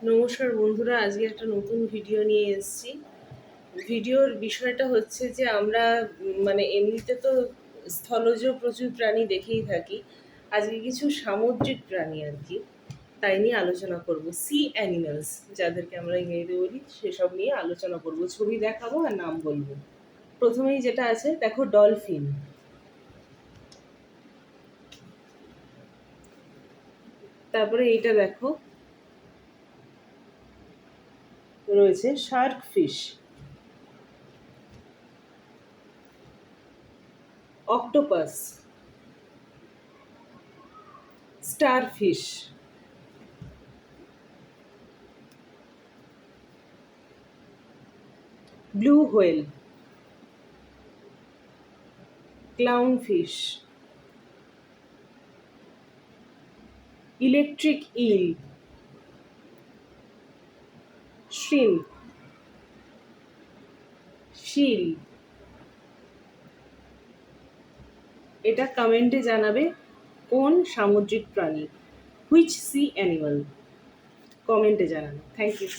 নমস্কার বন্ধুরা, আজকে একটা নতুন ভিডিও নিয়ে এসেছি। ভিডিওর বিষয়টা হচ্ছে যে আমরা মানে এমনিতে তো স্থলজ প্রচুর প্রাণী দেখেই থাকি। আজকে কিছু সামুদ্রিক প্রাণী আর কি, তাই নিয়ে আলোচনা করব। সি অ্যানিমালস যাদেরকে আমরা ইংরেজিতে বলি, সেসব নিয়ে আলোচনা করব। ছবি দেখাবো আর নাম বলবো। প্রথমেই যেটা আছে দেখো, ডলফিন। তারপরে এইটা দেখো, রয়েছে shark fish, octopus, starfish, blue whale, clownfish, electric eel, shrimp, seal. এটা কমেন্টে জানাবে কোন সামুদ্রিক প্রাণী, হুইচ সি অ্যানিমাল, কমেন্টে জানাবে। Thank you.